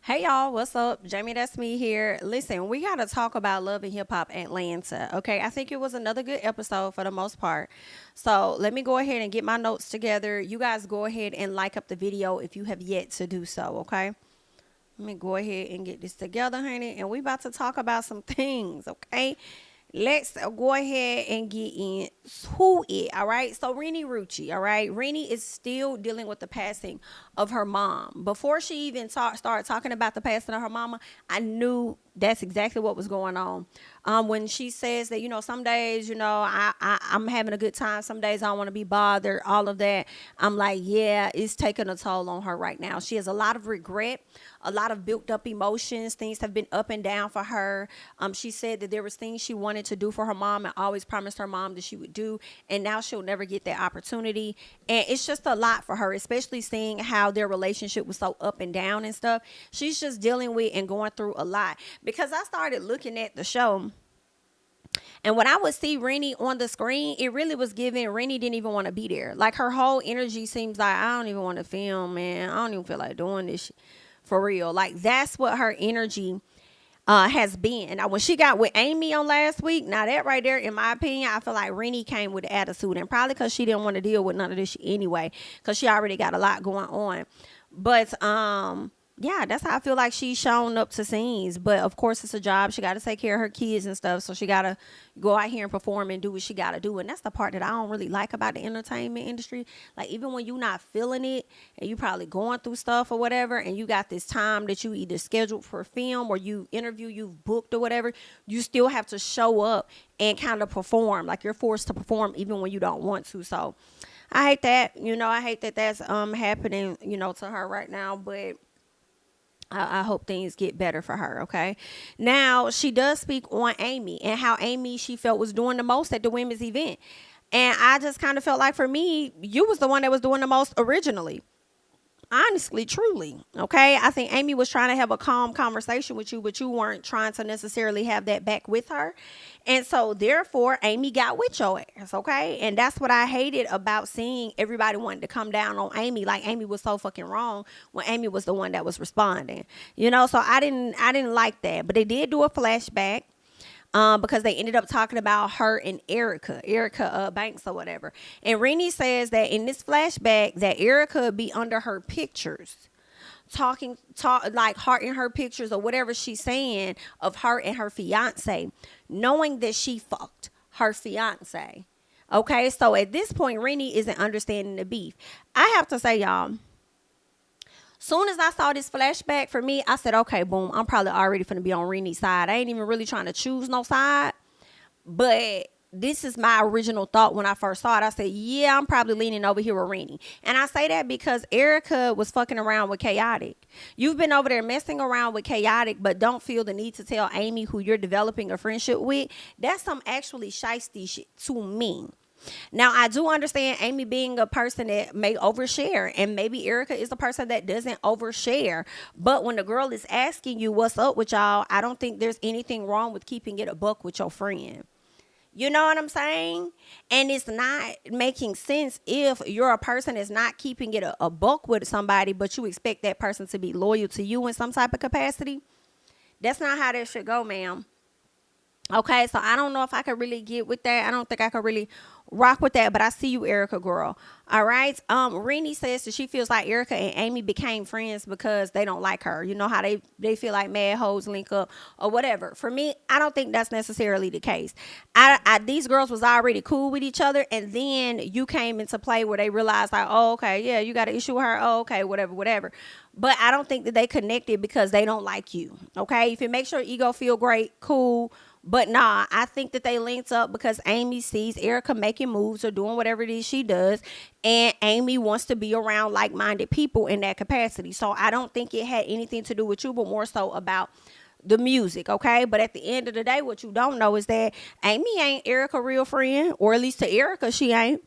Hey y'all, what's up? JamiThatsMe here. Listen, we got to talk about Love and Hip Hop Atlanta. Okay, I think it was another good episode for the most part. So let me go ahead and get my notes together. You guys go ahead and like up the video if you have yet to do so. Okay, let me go ahead and get this together, honey. And we about to talk about some things. Okay, let's go ahead and get into it. All right. So Renni Rucci, all right. Renni is still dealing with the passing of her mom. Before she even started talking about the passing of her mama, I knew that's exactly what was going on. When she says that, some days, I'm having a good time. Some days I don't want to be bothered. All of that. I'm like, yeah, it's taking a toll on her right now. She has a lot of regret, a lot of built up emotions. Things have been up and down for her. She said that there was things she wanted to do for her mom and always promised her mom that she would do. And now she'll never get that opportunity. And it's just a lot for her, especially seeing how their relationship was so up and down and stuff. She's just dealing with and going through a lot. Because I started looking at the show, and when I would see Renni on the screen, it really was giving Renni didn't even want to be there. Like her whole energy seems like, I don't even want to film, man. I don't even feel like doing this shit for real. Like that's what her energy has been. Now, when she got with Amy on last week, now that right there, in my opinion, I feel like Renni came with attitude, and probably because she didn't want to deal with none of this shit anyway, because she already got a lot going on. But yeah, that's how I feel like she's shown up to scenes. But of course, it's a job. She got to take care of her kids and stuff. So she got to go out here and perform and do what she got to do. And that's the part that I don't really like about the entertainment industry. Like, even when you're not feeling it and you probably going through stuff or whatever, and you got this time that you either scheduled for film or you interview, you've booked or whatever, you still have to show up and kind of perform. Like, you're forced to perform even when you don't want to. So I hate that. I hate that that's happening, to her right now. But I hope things get better for her. Okay. Now she does speak on Amy and how Amy she felt was doing the most at the women's event. And I just kind of felt like, for me, you was the one that was doing the most originally. Honestly, truly. Okay. I think Amy was trying to have a calm conversation with you, but you weren't trying to necessarily have that back with her. And so therefore Amy got with your ass. Okay. And that's what I hated about seeing everybody wanting to come down on Amy. Like Amy was so fucking wrong when Amy was the one that was responding. So I didn't like that. But they did do a flashback, because they ended up talking about her and Erica Banks or whatever. And Renni says that in this flashback that Erica be under her pictures, talk like hearting her pictures or whatever she's saying of her and her fiance, knowing that she fucked her fiance. Okay, so at this point, Renni isn't understanding the beef. I have to say, y'all, soon as I saw this flashback, for me, I said, okay, boom, I'm probably already finna be on Renni's side. I ain't even really trying to choose no side. But this is my original thought when I first saw it. I said, yeah, I'm probably leaning over here with Renni. And I say that because Erica was fucking around with Chaotic. You've been over there messing around with Chaotic, but don't feel the need to tell Amy, who you're developing a friendship with. That's some actually shiesty shit to me. Now, I do understand Amy being a person that may overshare, and maybe Erica is a person that doesn't overshare. But when the girl is asking you what's up with y'all, I don't think there's anything wrong with keeping it a buck with your friend. You know what I'm saying? And it's not making sense if you're a person that's not keeping it a buck with somebody, but you expect that person to be loyal to you in some type of capacity. That's not how that should go, ma'am. Okay, so I don't know if I could really get with that. I don't think I could really rock with that, but I see you, Erica girl. All right. Renni says that she feels like Erica and Amy became friends because they don't like her. You know how they feel like mad hoes link up or whatever. For me, I don't think that's necessarily the case. These girls was already cool with each other, and then you came into play where they realized like, oh, okay, yeah, you got an issue with her. Oh, okay, whatever. But I don't think that they connected because they don't like you. Okay, if it makes your ego feel great, cool. But nah, I think that they linked up because Amy sees Erica making moves or doing whatever it is she does. And Amy wants to be around like-minded people in that capacity. So I don't think it had anything to do with you, but more so about the music, okay? But at the end of the day, what you don't know is that Amy ain't Erica's real friend, or at least to Erica, she ain't.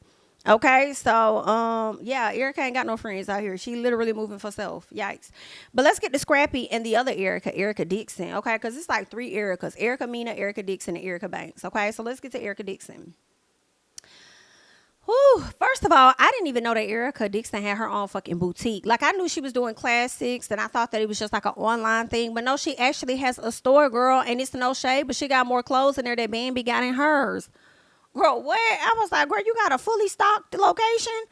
Okay, so yeah, Erica ain't got no friends out here. She literally moving for self. Yikes. But let's get to Scrappy and the other Erica Dixon, okay? Because it's like three Ericas: Erica Mena, Erica Dixon, and Erica Banks. Okay, so let's get to Erica Dixon. Whew, first of all, I didn't even know that Erica Dixon had her own fucking boutique. Like, I knew she was doing classics, and I thought that it was just like an online thing. But no, she actually has a store, girl, and it's no shade, but she got more clothes in there than Bambi got in hers. Girl, what? I was like, girl, you got a fully stocked location?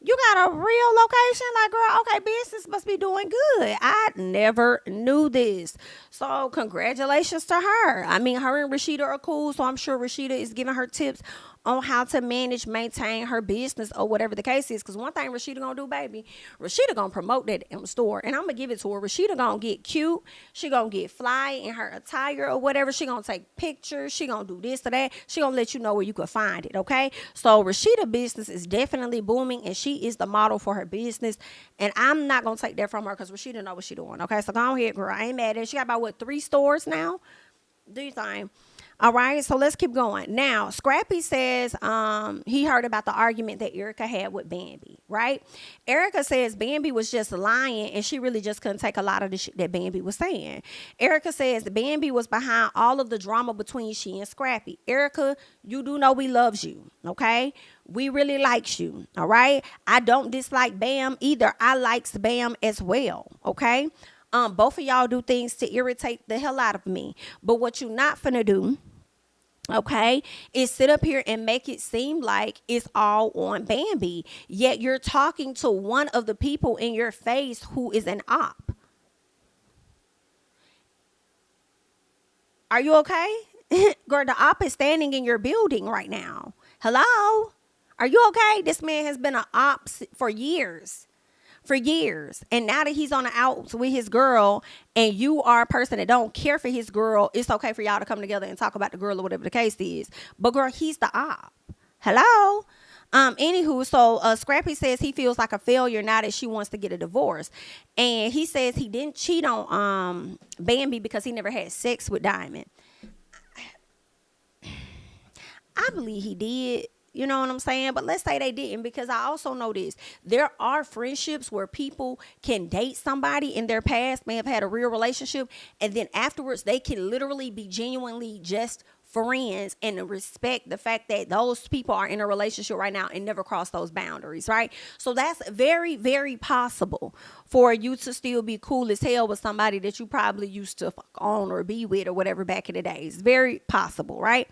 You got a real location? Like, girl, okay, business must be doing good. I never knew this. So, congratulations to her. I mean, her and Rashida are cool, so I'm sure Rashida is giving her tips on how to manage, maintain her business or whatever the case is. Because one thing Rashida gonna do, baby, Rashida gonna promote that store, and I'm gonna give it to her. Rashida gonna get cute. She gonna get fly in her attire or whatever. She gonna take pictures. She gonna do this or that. She gonna let you know where you could find it. Okay, so Rashida business is definitely booming, and she is the model for her business. And I'm not gonna take that from her because Rashida know what she doing. Okay, so go ahead, girl. I ain't mad at her. She got about 3 stores now. Do you think? All right, so let's keep going. Now, Scrappy says he heard about the argument that Erica had with Bambi, right? Erica says Bambi was just lying and she really just couldn't take a lot of the shit that Bambi was saying. Erica says Bambi was behind all of the drama between she and Scrappy. Erica, you do know we loves you, okay? We really likes you, all right? I don't dislike Bam either. I likes Bam as well, okay? Both of y'all do things to irritate the hell out of me. But what you not finna do, okay, is sit up here and make it seem like it's all on Bambi. Yet you're talking to one of the people in your face who is an op. Are you okay? Girl, the op is standing in your building right now. Hello? Are you okay? This man has been an op for years. And now that he's on the outs with his girl and you are a person that don't care for his girl, it's okay for y'all to come together and talk about the girl or whatever the case is. But girl, he's the op. Hello? Anywho, so Scrappy says he feels like a failure now that she wants to get a divorce. And he says he didn't cheat on Bambi because he never had sex with Diamond. I believe he did. You know what I'm saying? But let's say they didn't, because I also know this. There are friendships where people can date somebody in their past, may have had a real relationship, and then afterwards they can literally be genuinely just friends and respect the fact that those people are in a relationship right now and never cross those boundaries, right? So that's very, very possible for you to still be cool as hell with somebody that you probably used to fuck on or be with or whatever back in the days. Very possible, right?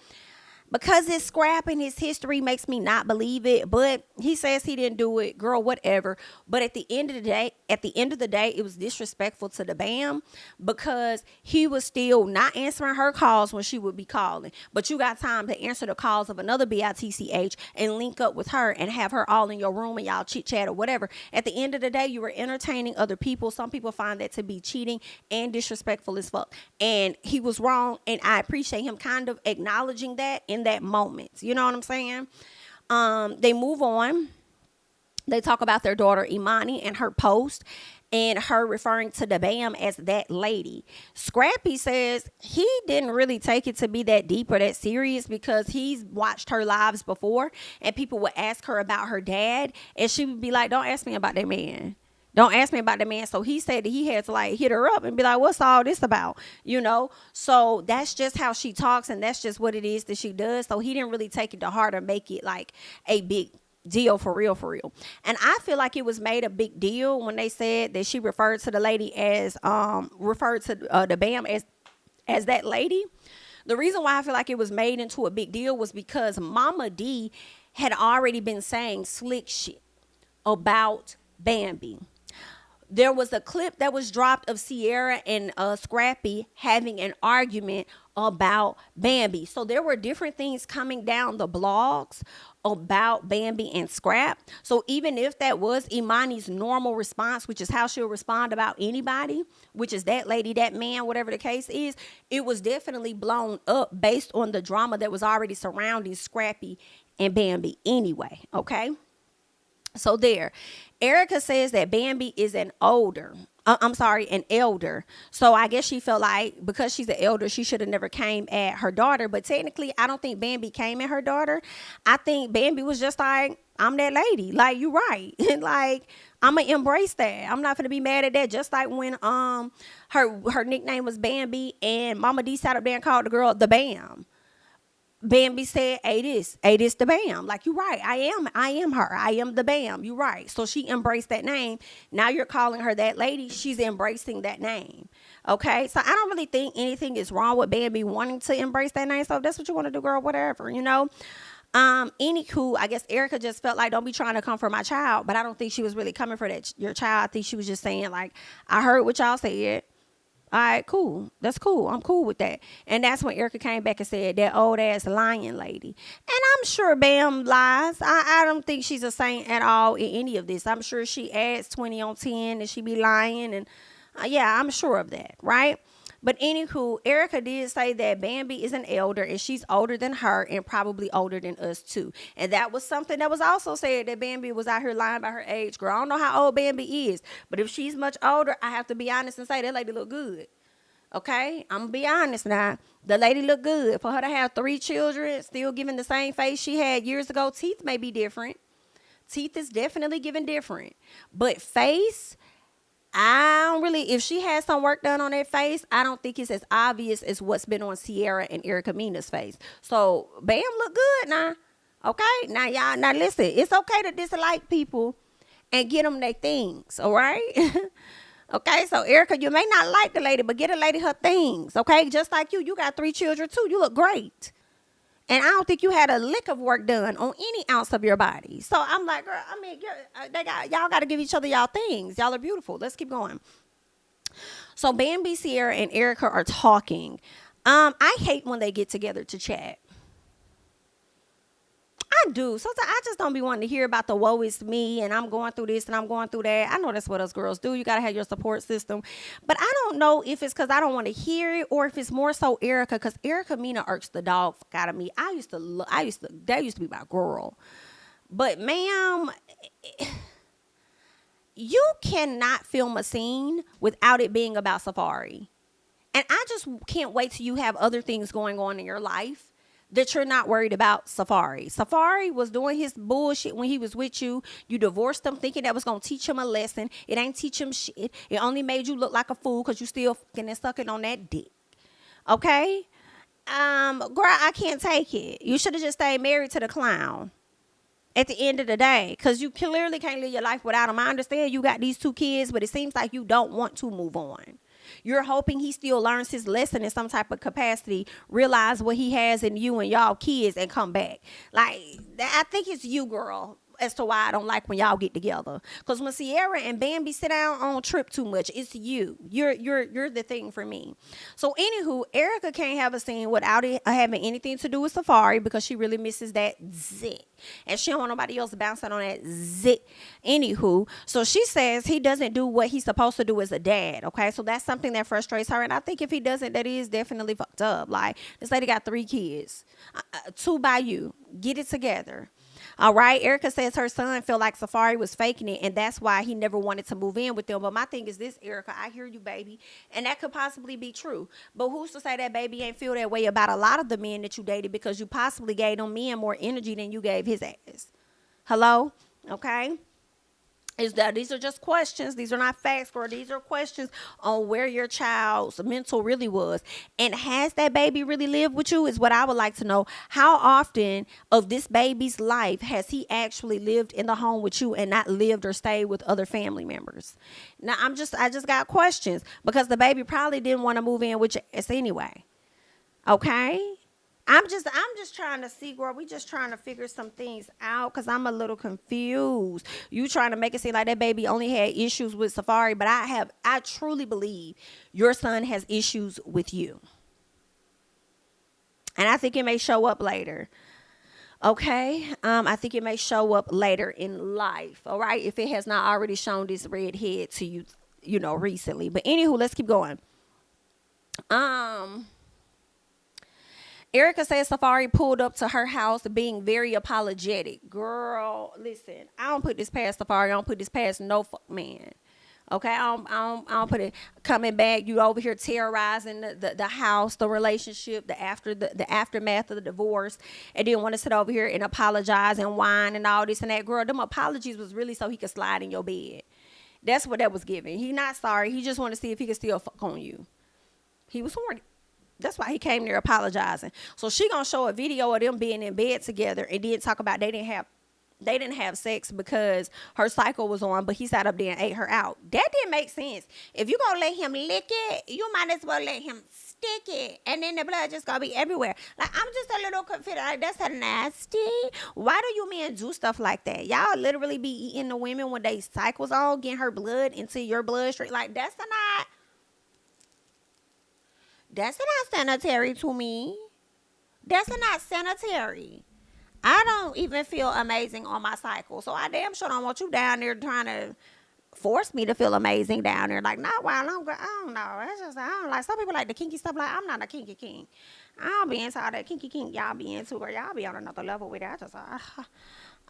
Because his scrap in his history makes me not believe it, but he says he didn't do it, girl, whatever. But at the end of the day, it was disrespectful to the Bam because he was still not answering her calls when she would be calling. But you got time to answer the calls of another BITCH and link up with her and have her all in your room and y'all chit chat or whatever. At the end of the day, you were entertaining other people. Some people find that to be cheating and disrespectful as fuck. And he was wrong, and I appreciate him kind of acknowledging that in that moment. You know what I'm saying? They move on. They talk about their daughter Imani and her post and her referring to the Bam as that lady. Scrappy says he didn't really take it to be that deep or that serious because he's watched her lives before and people would ask her about her dad and she would be like, don't ask me about that man. Don't ask me about the man. So he said that he had to like hit her up and be like, what's all this about? You know? So that's just how she talks and that's just what it is that she does. So he didn't really take it to heart or make it like a big deal for real. And I feel like it was made a big deal when they said that she referred to the lady as, referred to the Bam as that lady. The reason why I feel like it was made into a big deal was because Mama D had already been saying slick shit about Bambi. There was a clip that was dropped of Sierra and Scrappy having an argument about Bambi. So there were different things coming down the blogs about Bambi and Scrap. So even if that was Imani's normal response, which is how she'll respond about anybody, which is that lady, that man, whatever the case is, it was definitely blown up based on the drama that was already surrounding Scrappy and Bambi anyway, okay? So there, Erica says that Bambi is an elder. So I guess she felt like because she's an elder, she should have never came at her daughter. But technically, I don't think Bambi came at her daughter. I think Bambi was just like, I'm that lady. Like, you right. Like, I'm going to embrace that. I'm not going to be mad at that. Just like when her nickname was Bambi and Mama D sat up there and called the girl the Bam. Bambi said, "Hey, this the Bam." Like, you right. I am her. I am the Bam. You right. So she embraced that name. Now you're calling her that lady. She's embracing that name. Okay. So I don't really think anything is wrong with Bambi wanting to embrace that name. So if that's what you want to do, girl, whatever, you know. Anywho, I guess Erica just felt like, don't be trying to come for my child, but I don't think she was really coming for that your child. I think she was just saying, like, I heard what y'all said. All right, cool. That's cool. I'm cool with that. And that's when Erica came back and said, that old ass lying lady. And I'm sure Bam lies. I don't think she's a saint at all in any of this. I'm sure she adds 20 on 10 and she be lying. And yeah, I'm sure of that, right? But anywho, Erica did say that Bambi is an elder and she's older than her and probably older than us too. And that was something that was also said, that Bambi was out here lying about her age. Girl, I don't know how old Bambi is, but if she's much older, I have to be honest and say that lady look good. Okay, I'm gonna be honest now. The lady look good. For her to have 3 children, still giving the same face she had years ago. Teeth may be different. Teeth is definitely giving different. But face, I don't really, if she has some work done on that face, I don't think it's as obvious as what's been on Sierra and Erica Mina's face. So Bam look good now. Okay, now y'all, now listen, it's okay to dislike people and get them their things, all right? Okay, so Erica, you may not like the lady, but get a lady her things, okay? Just like you got 3 children too. You look great. And I don't think you had a lick of work done on any ounce of your body. So I'm like, girl, I mean, y'all got to give each other y'all things. Y'all are beautiful. Let's keep going. So Bambi, Sierra, and Erica are talking. I hate when they get together to chat. I do. Sometimes I just don't be wanting to hear about the woe is me and I'm going through this and I'm going through that. I know that's what us girls do. You got to have your support system. But I don't know if it's because I don't want to hear it or if it's more so Erica, because Erica Mina irks the dog out of me. That used to be my girl. But ma'am, you cannot film a scene without it being about Safari. And I just can't wait till you have other things going on in your life that you're not worried about Safari. Safari was doing his bullshit when he was with you. You divorced him thinking that was going to teach him a lesson. It ain't teach him shit. It only made you look like a fool because you still fucking and sucking on that dick. Okay? Girl, I can't take it. You should have just stayed married to the clown at the end of the day, because you clearly can't live your life without him. I understand you got these 2 kids, but it seems like you don't want to move on. You're hoping he still learns his lesson in some type of capacity, realize what he has in you and y'all kids, and come back. Like, I think it's you, girl, as to why I don't like when y'all get together. Because when Sierra and Bambi sit down on trip too much, it's you. You're the thing for me. So anywho, Erica can't have a scene without it having anything to do with Safari because she really misses that zit. And she don't want nobody else bouncing on that zit. Anywho, so she says he doesn't do what he's supposed to do as a dad. Okay, so that's something that frustrates her. And I think if he doesn't, that is definitely fucked up. Like, this lady got 3 kids, 2 by you. Get it together. All right. Erica says her son felt like Safari was faking it, and that's why he never wanted to move in with them. But my thing is this, Erica, I hear you, baby. And that could possibly be true. But who's to say that baby ain't feel that way about a lot of the men that you dated because you possibly gave them men more energy than you gave his ass? Hello? Okay. These are just questions. These are not facts, girl. These are questions on where your child's mental really was. And has that baby really lived with you is what I would like to know. How often of this baby's life has he actually lived in the home with you and not lived or stayed with other family members? Now, I just got questions because the baby probably didn't want to move in with us anyway. Okay? I'm just trying to see, girl. We just trying to figure some things out because I'm a little confused. You trying to make it seem like that baby only had issues with Safari, but I truly believe your son has issues with you. And I think it may show up later. Okay? I think it may show up later in life, all right? If it has not already shown this red head to you, recently. But anywho, let's keep going. Erica says Safari pulled up to her house being very apologetic. Girl, listen, I don't put this past Safari. I don't put this past no fuck man. Okay, I don't put it coming back. You over here terrorizing the house, the relationship, the aftermath of the divorce, and then want to sit over here and apologize and whine and all this and that. Girl, them apologies was really so he could slide in your bed. That's what that was giving. He not sorry. He just wanted to see if he could still fuck on you. He was horny. That's why he came there apologizing. So she gonna show a video of them being in bed together and then talk about they didn't have sex because her cycle was on, but he sat up there and ate her out. That didn't make sense. If you gonna let him lick it, you might as well let him stick it, and then the blood just gonna be everywhere. Like, I'm just a little confused. Like, that's a nasty. Why do you men do stuff like that? Y'all literally be eating the women when they cycles on, getting her blood into your bloodstream. Like, that's not sanitary to me. That's not sanitary. I don't even feel amazing on my cycle. So I damn sure don't want you down there trying to force me to feel amazing down there. Like, not while I'm I don't know. It's just, I don't like, some people like the kinky stuff. Like, I'm not a kinky king. I don't be into all that kinky kink y'all be into, or y'all be on another level with it. I just,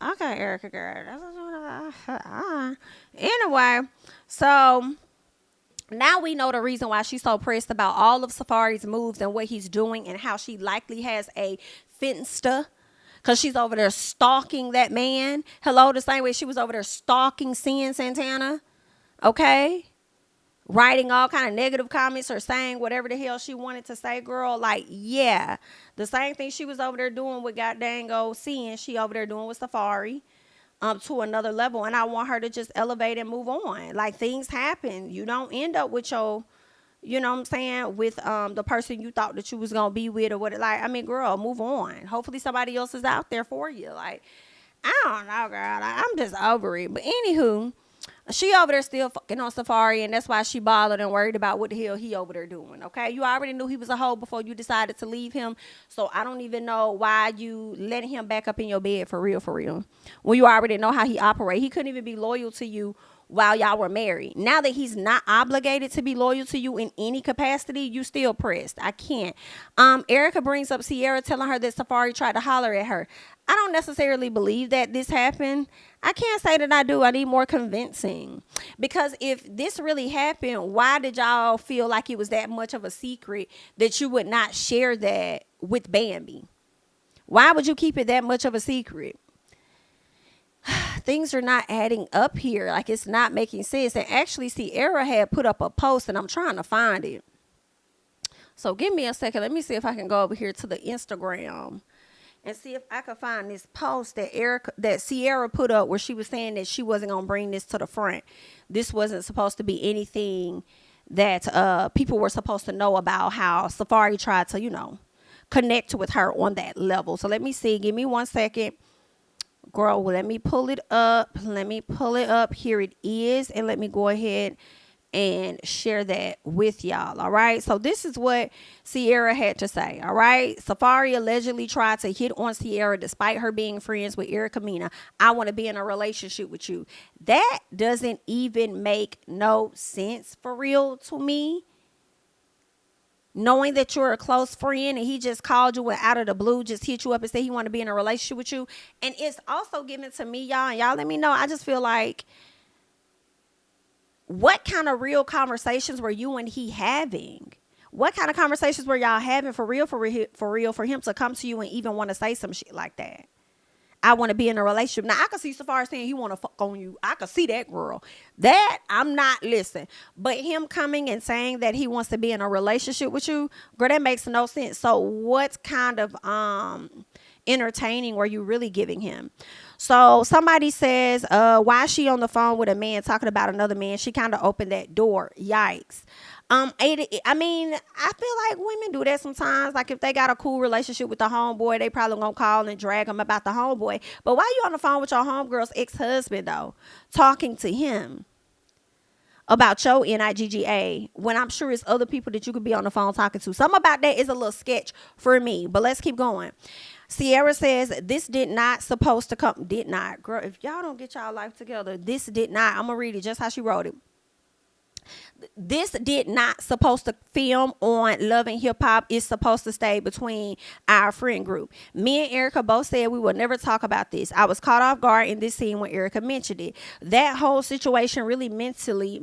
okay, Erica girl. Anyway, so now we know the reason why she's so pressed about all of Safari's moves and what he's doing and how she likely has a finsta. Because she's over there stalking that man. Hello, the same way she was over there stalking Cien Santana. Okay? Writing all kind of negative comments or saying whatever the hell she wanted to say, girl. Like, yeah. The same thing she was over there doing with goddamn Cien, she over there doing with Safari. To another level. And I want her to just elevate and move on. Like, things happen. You don't end up with your... You know what I'm saying? With the person you thought that you was going to be with or what. Like, I mean, girl, move on. Hopefully somebody else is out there for you. Like, I don't know, girl. Like, I'm just over it. But anywho, she over there still fucking on Safari. And that's why she bothered and worried about what the hell he over there doing. Okay? You already knew he was a hoe before you decided to leave him. So I don't even know why you letting him back up in your bed for real, for real. When you already know how he operate. He couldn't even be loyal to you while y'all were married. Now that he's not obligated to be loyal to you in any capacity, you still pressed. I can't. Erica brings up Sierra telling her that Safari tried to holler at her. I don't necessarily believe that this happened. I can't say that I do. I need more convincing. Because if this really happened, why did y'all feel like it was that much of a secret that you would not share that with Bambi? Why would you keep it that much of a secret? Things are not adding up here. Like, it's not making sense. And actually, Sierra had put up a post, and I'm trying to find it. So give me a second. Let me see if I can go over here to the Instagram and see if I can find this post that Sierra put up where she was saying that she wasn't going to bring this to the front. This wasn't supposed to be anything that people were supposed to know about how Safari tried to, connect with her on that level. So let me see. Give me 1 second. Girl, well, let me pull it up. Here it is. And let me go ahead and share that with y'all. All right. So this is what Sierra had to say. All right. Safari allegedly tried to hit on Sierra despite her being friends with Erica Mena. I want to be in a relationship with you. That doesn't even make no sense for real to me. Knowing that you're a close friend and he just called you and out of the blue just hit you up and said he want to be in a relationship with you. And it's also given to me, y'all, and y'all let me know. I just feel like, what kind of real conversations were you and he having? What kind of conversations were y'all having for real for him to come to you and even want to say some shit like that? I want to be in a relationship. Now, I can see Safari saying he want to fuck on you. I can see that, girl. That, I'm not listening. But him coming and saying that he wants to be in a relationship with you, girl, that makes no sense. So what kind of entertaining were you really giving him? So somebody says, why is she on the phone with a man talking about another man? She kind of opened that door. Yikes. I mean, I feel like women do that sometimes. Like, if they got a cool relationship with the homeboy, they probably gonna call and drag him about the homeboy. But why you on the phone with your homegirl's ex-husband, though, talking to him about your NIGGA, when I'm sure it's other people that you could be on the phone talking to? Something about that is a little sketch for me. But let's keep going. Sierra says, this did not supposed to come. Did not. Girl, if y'all don't get y'all life together, this did not. I'm gonna read it just how she wrote it. This did not supposed to film on Love and Hip Hop. It's supposed to stay between our friend group. Me and Erica both said we will never talk about this. I was caught off guard in this scene when Erica mentioned it. That whole situation really mentality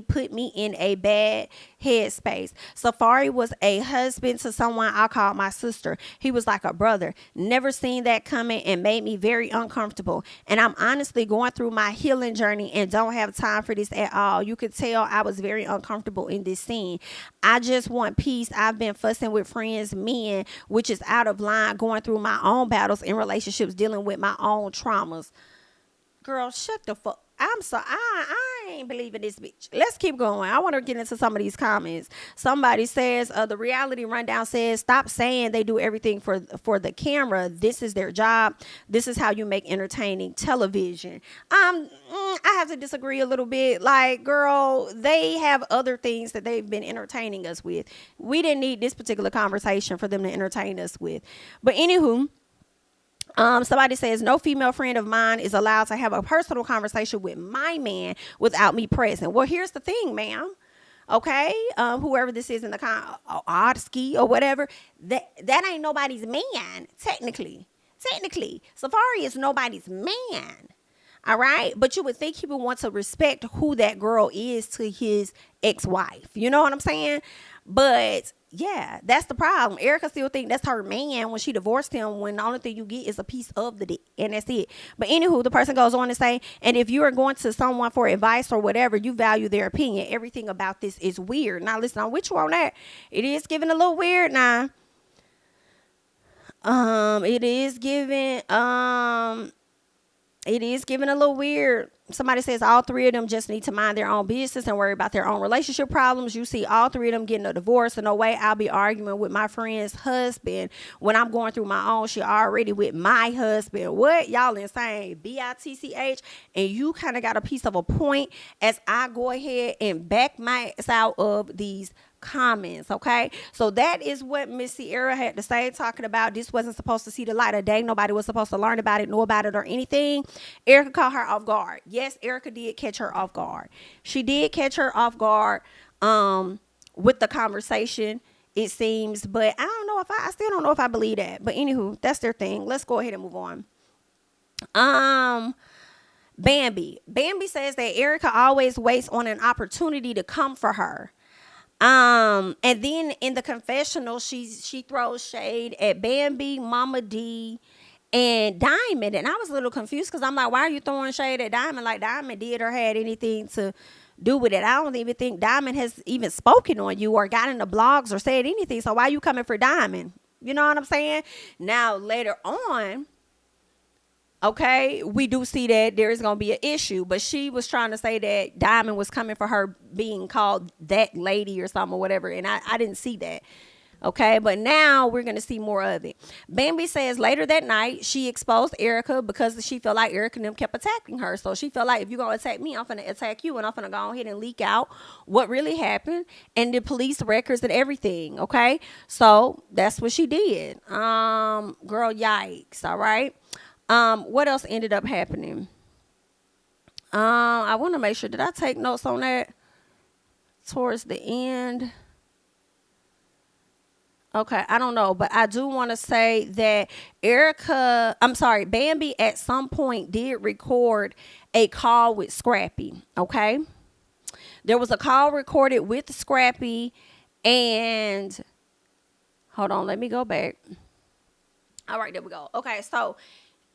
put me in a bad headspace. Safari was a husband to someone I called my sister. He was like a brother. Never seen that coming and made me very uncomfortable. And I'm honestly going through my healing journey and don't have time for this at all. You could tell I was very uncomfortable in this scene. I just want peace. I've been fussing with friends, men, which is out of line, going through my own battles in relationships, dealing with my own traumas. Girl, shut the fuck. I'm sorry. I ain't believing this bitch. Let's keep going. I want to get into some of these comments. Somebody says, the reality rundown says, stop saying they do everything for the camera. This is their job. This is how you make entertaining television. I have to disagree a little bit. Like, girl, they have other things that they've been entertaining us with. We didn't need this particular conversation for them to entertain us with. But anywho, somebody says, no female friend of mine is allowed to have a personal conversation with my man without me present. Well, here's the thing, ma'am. Okay, whoever this is in the Oddski or whatever, that ain't nobody's man. Technically, Safari is nobody's man. All right, but you would think he would want to respect who that girl is to his ex-wife. You know what I'm saying? But yeah, that's the problem. Erica still think that's her man when she divorced him, when the only thing you get is a piece of the dick, and that's it. But anywho, the person goes on to say, and if you are going to someone for advice or whatever, you value their opinion. Everything about this is weird. Now listen, I'm with you on that. It is giving a little weird now. It is giving a little weird. Somebody says all three of them just need to mind their own business and worry about their own relationship problems. You see all three of them getting a divorce. And no way I'll be arguing with my friend's husband when I'm going through my own shit already with my husband. What? Y'all insane. BITCH. And you kind of got a piece of a point as I go ahead and back my ass out of these comments. Okay, so that is what Miss Sierra had to say, talking about this wasn't supposed to see the light of day. Nobody was supposed to learn about it, know about it, or anything. Erica caught her off guard. Yes, Erica did catch her off guard. She did catch her off guard with the conversation, it seems, but I still don't know if I believe that. But anywho, that's their thing. Let's go ahead and move on. Bambi says that Erica always waits on an opportunity to come for her. And then in the confessional, she throws shade at Bambi, Mama D, and Diamond. And I was a little confused because I'm like, why are you throwing shade at Diamond? Like Diamond did or had anything to do with it. I don't even think Diamond has even spoken on you or got in the blogs or said anything. So why are you coming for Diamond? You know what I'm saying? Now, later on, okay, we do see that there is going to be an issue, but she was trying to say that Diamond was coming for her being called that lady or something or whatever, and I didn't see that. Okay, but now we're going to see more of it. Bambi says later that night, she exposed Erica because she felt like Erica and them kept attacking her. So she felt like, if you're going to attack me, I'm going to attack you, and I'm going to go ahead and leak out what really happened and the police records and everything. Okay, so that's what she did. Girl, yikes. All right. What else ended up happening? I want to make sure, did I take notes on that towards the end? Okay, I don't know, but I do want to say that Bambi at some point did record a call with Scrappy, okay? There was a call recorded with Scrappy, and hold on, let me go back. All right, there we go. Okay, so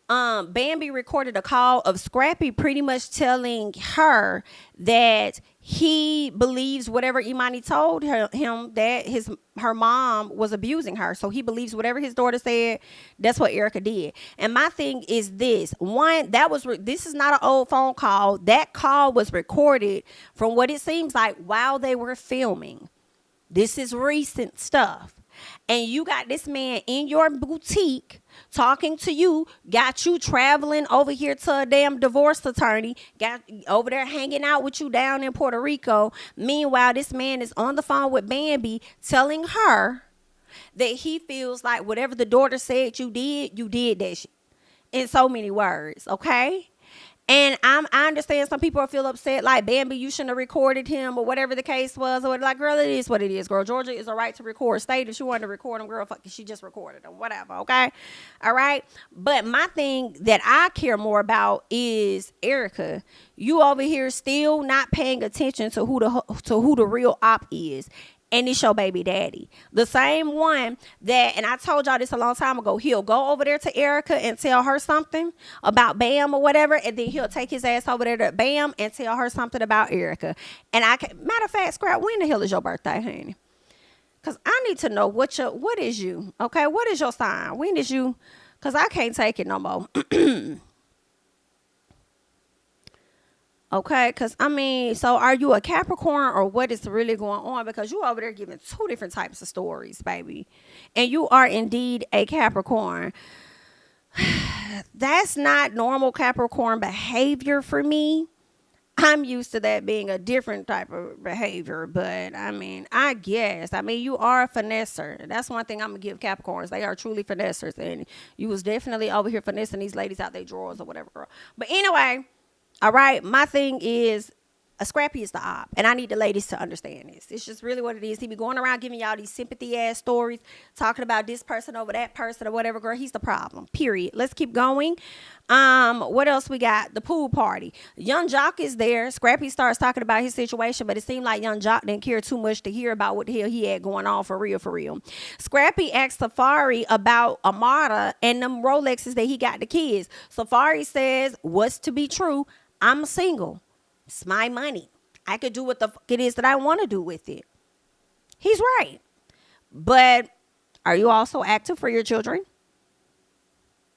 Bambi recorded a call of Scrappy pretty much telling her that he believes whatever Imani told him that her mom was abusing her. So he believes whatever his daughter said, that's what Erica did. And my thing is this. One, this is not an old phone call. That call was recorded from what it seems like while they were filming. This is recent stuff. And you got this man in your boutique talking to you, got you traveling over here to a damn divorce attorney, got over there hanging out with you down in Puerto Rico. Meanwhile, this man is on the phone with Bambi telling her that he feels like whatever the daughter said you did that shit. In so many words, okay? And I understand some people feel upset, like, Bambi, you shouldn't have recorded him or whatever the case was. Or like, girl, it is what it is, girl. Georgia is a right to record. State if she wanted to record him, girl, fuck it, she just recorded him, whatever, okay? All right? But my thing that I care more about is Erica. You over here still not paying attention to who the real op is. and it's your baby daddy. The same one that, and I told y'all this a long time ago, he'll go over there to Erica and tell her something about Bam or whatever, and then he'll take his ass over there to Bam and tell her something about Erica. And matter of fact, Scrap, when the hell is your birthday, honey? Because I need to know what is you, okay? What is your sign? When is you? Because I can't take it no more. Okay, because I mean, so are you a Capricorn or what is really going on? Because you over there giving two different types of stories, baby. And you are indeed a Capricorn. That's not normal Capricorn behavior for me. I'm used to that being a different type of behavior, but I mean, I guess. I mean, you are a finesser. That's one thing I'm going to give Capricorns. They are truly finessers, and you was definitely over here finessing these ladies out their drawers or whatever, girl. But anyway, all right, my thing is, a Scrappy is the op, and I need the ladies to understand this. It's just really what it is. He be going around giving y'all these sympathy-ass stories, talking about this person over that person or whatever, girl. He's the problem, period. Let's keep going. What else we got? The pool party. Young Jock is there. Scrappy starts talking about his situation, but it seemed like Young Jock didn't care too much to hear about what the hell he had going on for real, for real. Scrappy asked Safari about Amada and them Rolexes that he got the kids. Safari says, what's to be true? I'm single. It's my money. I could do what the fuck it is that I want to do with it. He's right. But are you also active for your children?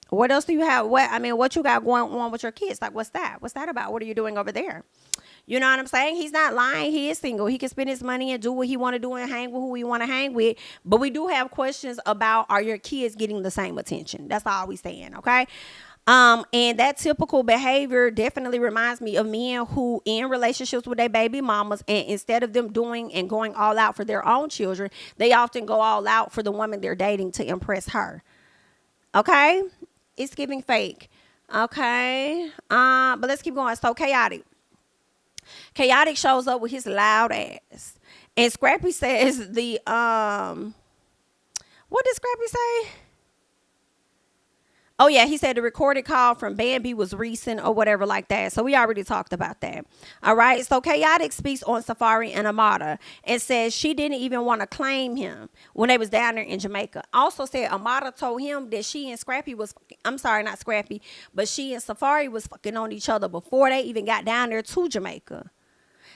What else do you have? What you got going on with your kids? Like, what's that? What's that about? What are you doing over there? You know what I'm saying? He's not lying. He is single. He can spend his money and do what he want to do and hang with who he want to hang with. But we do have questions about, are your kids getting the same attention? That's all we saying, okay? And that typical behavior definitely reminds me of men who in relationships with their baby mamas, and instead of them doing and going all out for their own children, they often go all out for the woman they're dating to impress her. Okay? It's giving fake. Okay? But let's keep going. So Chaotic. Chaotic shows up with his loud ass. And Scrappy says what did Scrappy say? Oh, yeah, he said the recorded call from Bambi was recent or whatever like that. So we already talked about that. All right. So Chaotic speaks on Safari and Amada and says she didn't even want to claim him when they was down there in Jamaica. Also said Amada told him that she and Scrappy was, I'm sorry, not Scrappy, but she and Safari was fucking on each other before they even got down there to Jamaica.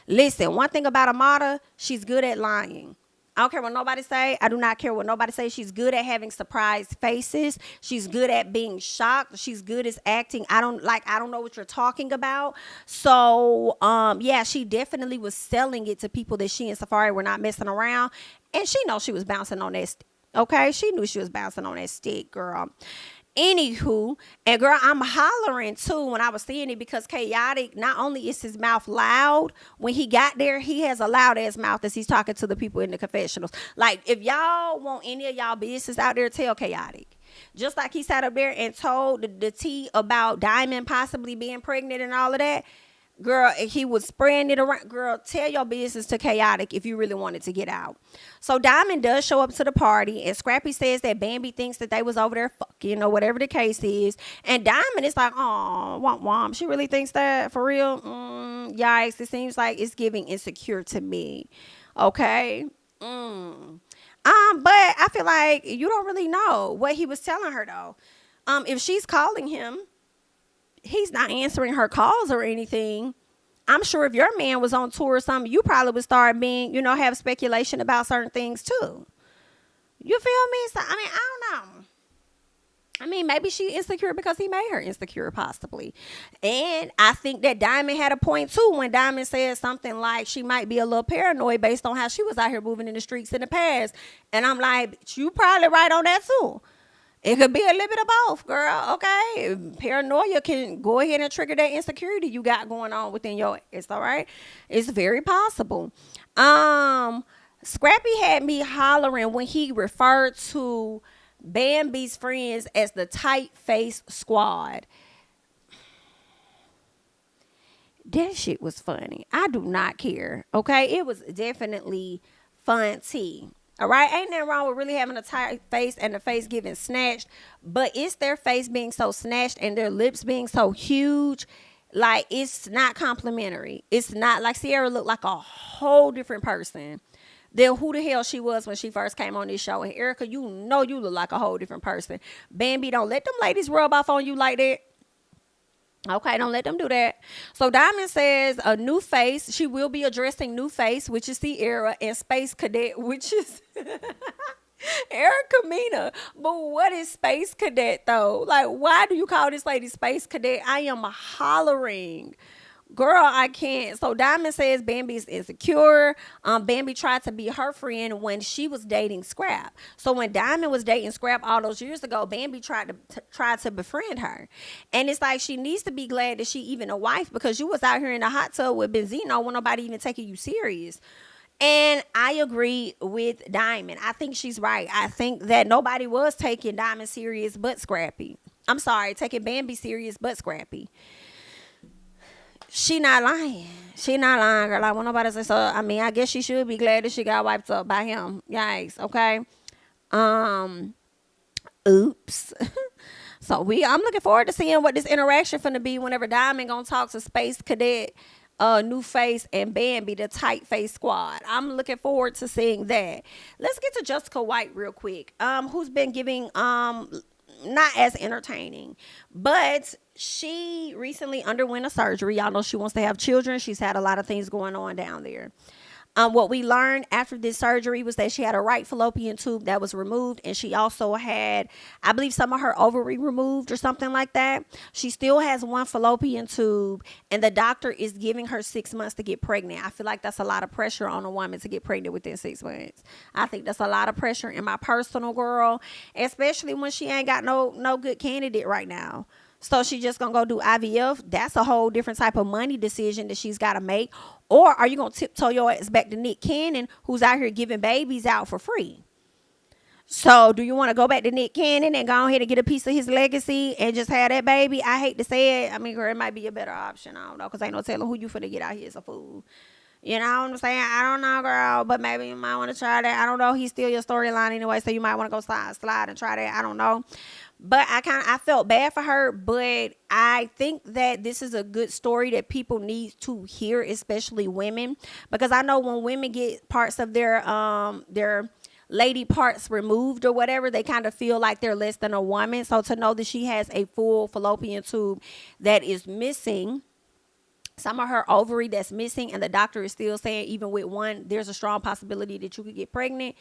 Listen, one thing about Amada, she's good at lying. I don't care what nobody say. I do not care what nobody say. She's good at having surprised faces. She's good at being shocked. She's good at acting. I don't know what you're talking about. So, yeah, she definitely was selling it to people that she and Safari were not messing around. And she knows she was bouncing on that stick. Okay? She knew she was bouncing on that stick, girl. Anywho, and girl, I'm hollering too when I was seeing it because Chaotic, not only is his mouth loud, when he got there, he has a loud ass mouth as he's talking to the people in the confessionals. Like, if y'all want any of y'all business out there, tell Chaotic. Just like he sat up there and told the tea about Diamond possibly being pregnant and all of that. Girl, he was spreading it around. Girl, tell your business to Chaotic if you really wanted to get out. So Diamond does show up to the party, and Scrappy says that Bambi thinks that they was over there fucking or whatever the case is. And Diamond is like, oh, womp womp. She really thinks that for real? Yikes. It seems like it's giving insecure to me. Okay. But I feel like you don't really know what he was telling her though. If she's calling him, he's not answering her calls or anything. I'm sure if your man was on tour or something, you probably would start being, have speculation about certain things too. You feel me? So, I don't know. Maybe she insecure because he made her insecure, possibly. And I think that Diamond had a point too when Diamond said something like she might be a little paranoid based on how she was out here moving in the streets in the past. And I'm like, you probably right on that too. It could be a little bit of both, girl, okay? Paranoia can go ahead and trigger that insecurity you got going on within your ass, all right? It's very possible. Scrappy had me hollering when he referred to Bambi's friends as the tight-faced squad. That shit was funny. I do not care, okay? It was definitely fun tea. All right, ain't nothing wrong with really having a tight face and the face getting snatched, but it's their face being so snatched and their lips being so huge, like it's not complimentary. It's not like Sierra looked like a whole different person than who the hell she was when she first came on this show. And Erica, you know you look like a whole different person. Bambi, don't let them ladies rub off on you like that. Okay, don't let them do that. So Diamond says a new face. She will be addressing new face, which is Sierra, and Space Cadet, which is Erica Mina. But what is Space Cadet though? Like, why do you call this lady Space Cadet? I am hollering. Girl, I can't. So Diamond says Bambi is insecure. Bambi tried to be her friend when she was dating Scrap. So when Diamond was dating Scrap all those years ago, Bambi tried to befriend her. And it's like she needs to be glad that she even a wife, because you was out here in the hot tub with Benzino when nobody even taking you serious. And I agree with Diamond. I think she's right. I think that nobody was taking Diamond serious but Scrappy. I'm sorry, taking Bambi serious but Scrappy. She not lying. She not lying, girl. Like, when nobody say so. I mean, I guess she should be glad that she got wiped up by him. Yikes. Okay. Oops. So I'm looking forward to seeing what this interaction finna be whenever Diamond gonna talk to Space Cadet, New Face, and Bambi, the tight face squad. I'm looking forward to seeing that. Let's get to Jessica White real quick. Who's been giving not as entertaining, but she recently underwent a surgery. Y'all know she wants to have children. She's had a lot of things going on down there. What we learned after this surgery was that she had a right fallopian tube that was removed, and she also had, I believe, some of her ovary removed or something like that. She still has one fallopian tube, and the doctor is giving her 6 months to get pregnant. I feel like that's a lot of pressure on a woman to get pregnant within 6 months. I think that's a lot of pressure in my personal, girl, especially when she ain't got no good candidate right now. So she just gonna go do IVF. That's a whole different type of money decision that she's got to make. Or are you gonna tiptoe your ass back to Nick Cannon, who's out here giving babies out for free? So do you want to go back to Nick Cannon and go ahead and get a piece of his legacy and just have that baby? I hate to say it. I mean, girl, it might be a better option. I don't know, because ain't no telling who you finna get out here as a fool. You know what I'm saying? I don't know, girl, but maybe you might want to try that. I don't know. He's still your storyline anyway, so you might want to go slide and try that. I don't know. But I felt bad for her, but I think that this is a good story that people need to hear, especially women, because I know when women get parts of their lady parts removed or whatever, they kind of feel like they're less than a woman. So to know that she has a full fallopian tube that is missing, some of her ovary that's missing, and the doctor is still saying even with one, there's a strong possibility that you could get pregnant,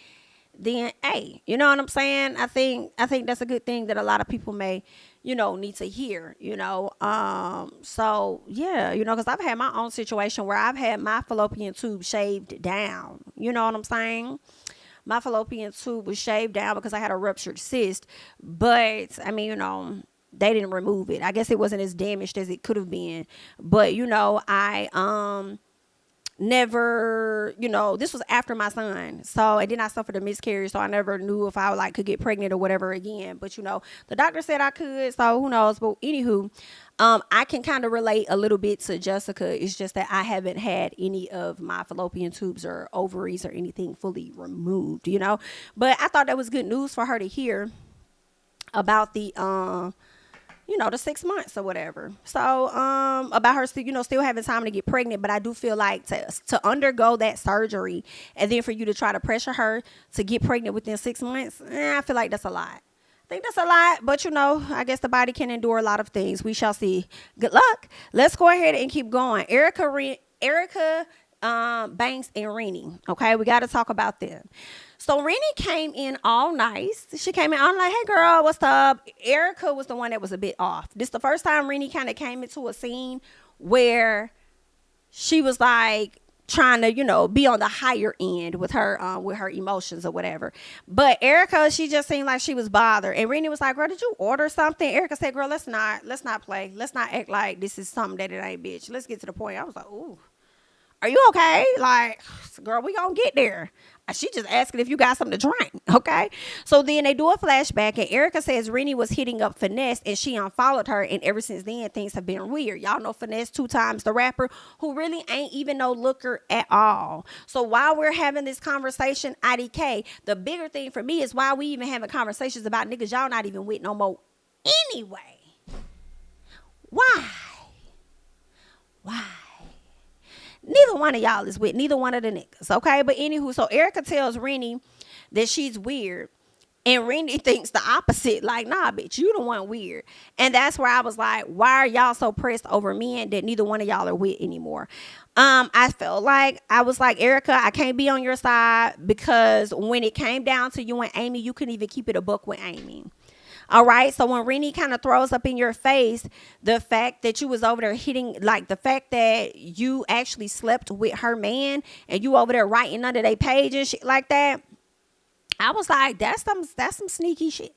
then hey, you know what I'm saying? I think that's a good thing that a lot of people may, need to hear, so yeah, because I've had my own situation where I've had my fallopian tube shaved down. You know what I'm saying? My fallopian tube was shaved down because I had a ruptured cyst, but I mean, they didn't remove it. I guess it wasn't as damaged as it could have been, but I never, this was after my son. So, and then I suffered a miscarriage. So I never knew if I could get pregnant or whatever again. But, the doctor said I could. So who knows? But anywho, I can kind of relate a little bit to Jessica. It's just that I haven't had any of my fallopian tubes or ovaries or anything fully removed, But I thought that was good news for her to hear about the, the 6 months or whatever. So, about her, still having time to get pregnant. But I do feel like to undergo that surgery and then for you to try to pressure her to get pregnant within 6 months, I feel like that's a lot. I think that's a lot, but I guess the body can endure a lot of things. We shall see. Good luck. Let's go ahead and keep going. Erica Banks and Renni. Okay, we got to talk about them. So Renni came in all nice. She came in all like, hey girl, what's up? Erica was the one that was a bit off. This the first time Renni kind of came into a scene where she was like trying to, be on the higher end with her emotions or whatever. But Erica, she just seemed like she was bothered. And Renni was like, girl, did you order something? Erica said, girl, let's not play. Let's not act like this is something that it ain't, bitch. Let's get to the point. I was like, ooh. Are you okay? Like, girl, we gonna get there. She just asking if you got something to drink, okay? So then they do a flashback, and Erica says Renni was hitting up Finesse, and she unfollowed her, and ever since then, things have been weird. Y'all know Finesse 2 times the rapper, who really ain't even no looker at all. So while we're having this conversation, IDK, the bigger thing for me is why we even having conversations about niggas y'all not even with no more anyway. Why? Neither one of y'all is with neither one of the niggas, okay? But anywho, so Erica tells Renni that she's weird. And Renni thinks the opposite. Like, nah, bitch, you the one weird. And that's where I was like, why are y'all so pressed over men that neither one of y'all are with anymore? I felt like, I was like, Erica, I can't be on your side, because when it came down to you and Amy, you couldn't even keep it a buck with Amy. All right. So when Renni kind of throws up in your face the fact that you was over there hitting, like the fact that you actually slept with her man and you over there writing under their page and shit like that, I was like, that's some sneaky shit.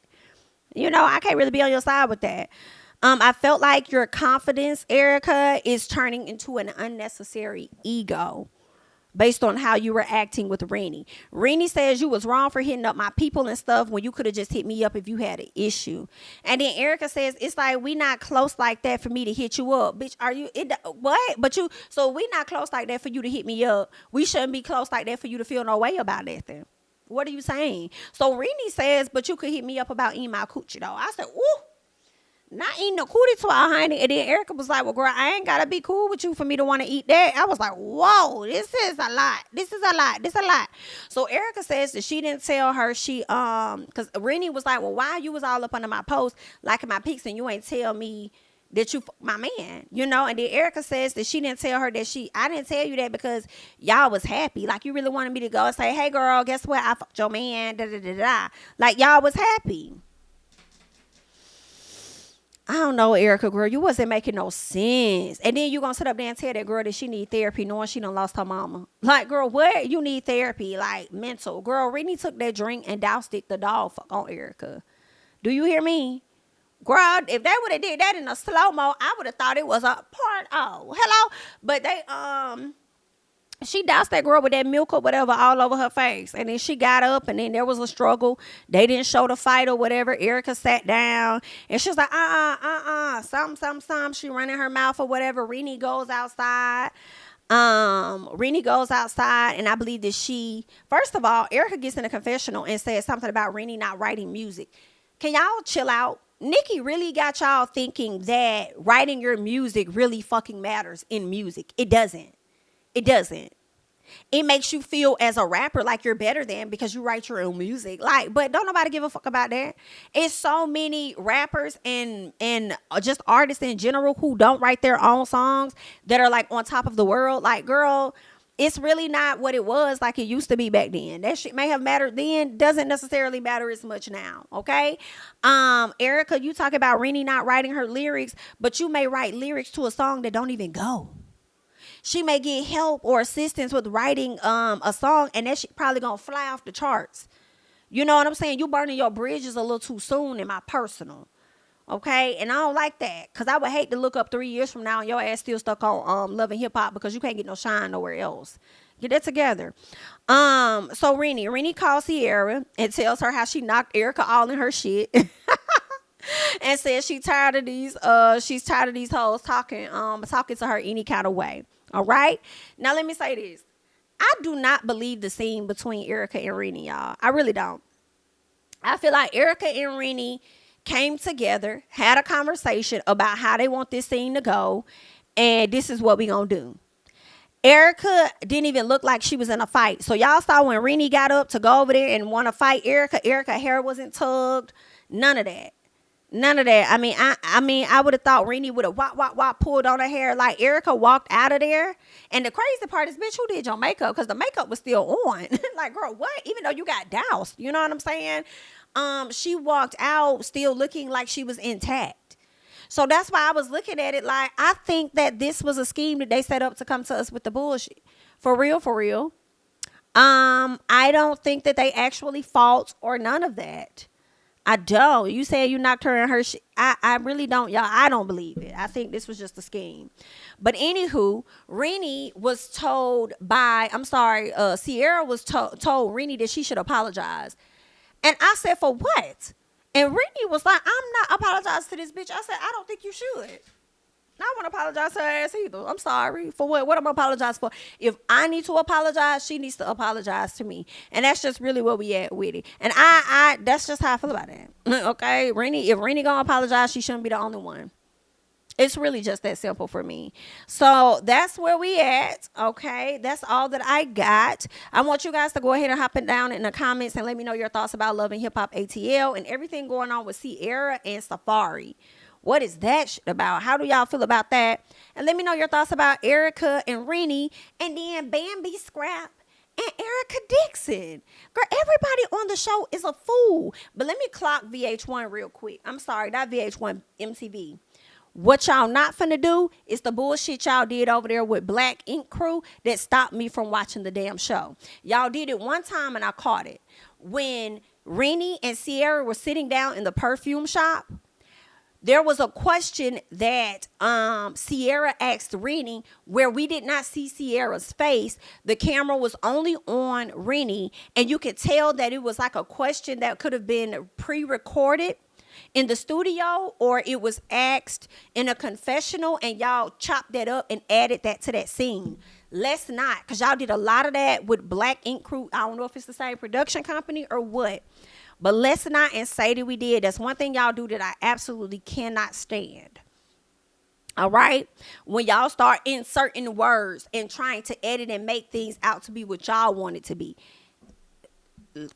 You know, I can't really be on your side with that. I felt like your confidence, Erica, is turning into an unnecessary ego based on how you were acting with Renni. Renni says you was wrong for hitting up my people and stuff when you could have just hit me up if you had an issue. And then Erica says, it's like, we not close like that for me to hit you up. Bitch, are you, what? But you, so we not close like that for you to hit me up. We shouldn't be close like that for you to feel no way about that then. What are you saying? So Renni says, but you could hit me up about eating my coochie though. I said, ooh. Not eating the cootie to our honey. And then Erica was like, well, girl, I ain't gotta be cool with you for me to want to eat that. I was like, whoa, this is a lot. This is a lot. This is a lot. So Erica says that she didn't tell her because Renni was like, well, why you was all up under my post liking my pics and you ain't tell me that you my man, you know? And then Erica says that she didn't tell her that I didn't tell you that because y'all was happy. Like, you really wanted me to go and say, hey girl, guess what? I fucked your man, da da da da. Like, y'all was happy. I don't know, Erica, girl, you wasn't making no sense. And then you gonna sit up there and tell that girl that she need therapy knowing she done lost her mama. Like, girl, what? You need therapy, like mental. Girl, Renni took that drink and doused it the dog fuck on Erica. Do you hear me? Girl, if they would have did that in a slow-mo, I would have thought it was a part. Oh, hello. But they she doused that girl with that milk or whatever all over her face. And then she got up and then there was a struggle. They didn't show the fight or whatever. Erica sat down and she was like, something. She running her mouth or whatever. Renni goes outside. Renni goes outside and I believe that first of all, Erica gets in a confessional and says something about Renni not writing music. Can y'all chill out? Nikki really got y'all thinking that writing your music really fucking matters in music. It doesn't. It doesn't. It makes you feel as a rapper like you're better than because you write your own music. Like, but don't nobody give a fuck about that. It's so many rappers and just artists in general who don't write their own songs that are like on top of the world. Like, girl, it's really not what it was like it used to be back then. That shit may have mattered then, doesn't necessarily matter as much now. Okay. Erica, you talk about Renni not writing her lyrics, but you may write lyrics to a song that don't even go. She may get help or assistance with writing a song, and that shit probably gonna fly off the charts. You know what I'm saying? You burning your bridges a little too soon in my personal. Okay, and I don't like that because I would hate to look up 3 years from now and your ass still stuck on Love and Hip Hop because you can't get no shine nowhere else. Get that together. So Renni calls Sierra and tells her how she knocked Erica all in her shit. And says she's tired of these hoes talking to her any kind of way. All right. Now let me say this. I do not believe the scene between Erica and Renni, y'all. I really don't. I feel like Erica and Renni came together, had a conversation about how they want this scene to go, and this is what we gonna do. Erica didn't even look like she was in a fight. So y'all saw when Renni got up to go over there and want to fight Erica hair wasn't tugged. None of that. None of that. I mean, I would have thought Renni would have wop pulled on her hair. Like, Erica walked out of there. And the crazy part is, bitch, who did your makeup? Because the makeup was still on. Like, girl, what? Even though you got doused. You know what I'm saying? She walked out still looking like she was intact. So that's why I was looking at it like, I think that this was a scheme that they set up to come to us with the bullshit. For real, for real. I don't think that they actually fought or none of that. I don't. You said you knocked her in her shit. I really don't, y'all. I don't believe it. I think this was just a scheme. But anywho, Renni was told Sierra was told Renni that she should apologize. And I said, for what? And Renni was like, I'm not apologizing to this bitch. I said, I don't think you should. I don't want to apologize to her ass either. I'm sorry. For what? What am I apologize for? If I need to apologize, she needs to apologize to me. And that's just really where we at with it. And I that's just how I feel about that. Okay? If Renni gonna apologize, she shouldn't be the only one. It's really just that simple for me. So that's where we at. Okay. That's all that I got. I want you guys to go ahead and hop it down in the comments and let me know your thoughts about Love and Hip Hop ATL and everything going on with Sierra and Safari. What is that shit about? How do y'all feel about that? And let me know your thoughts about Erica and Renni and then Bambi Scrap and Erica Dixon. Girl, everybody on the show is a fool. But let me clock VH1 real quick. I'm sorry, not VH1, MTV. What y'all not finna do is the bullshit y'all did over there with Black Ink Crew that stopped me from watching the damn show. Y'all did it one time and I caught it. When Renni and Sierra were sitting down in the perfume shop, there was a question that Sierra asked Renni where we did not see Sierra's face. The camera was only on Renni, and you could tell that it was like a question that could have been pre-recorded in the studio, or it was asked in a confessional, and y'all chopped that up and added that to that scene. Let's not, because y'all did a lot of that with Black Ink Crew. I don't know if it's the same production company or what. But let's not and say that we did. That's one thing y'all do that I absolutely cannot stand. All right? When y'all start inserting words and trying to edit and make things out to be what y'all want it to be.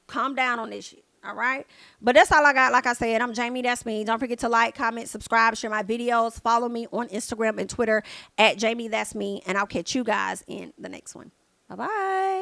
Calm down on this shit. All right? But that's all I got. Like I said, I'm Jamie. That's me. Don't forget to like, comment, subscribe, share my videos. Follow me on Instagram and Twitter at JamiThatsMe. And I'll catch you guys in the next one. Bye-bye.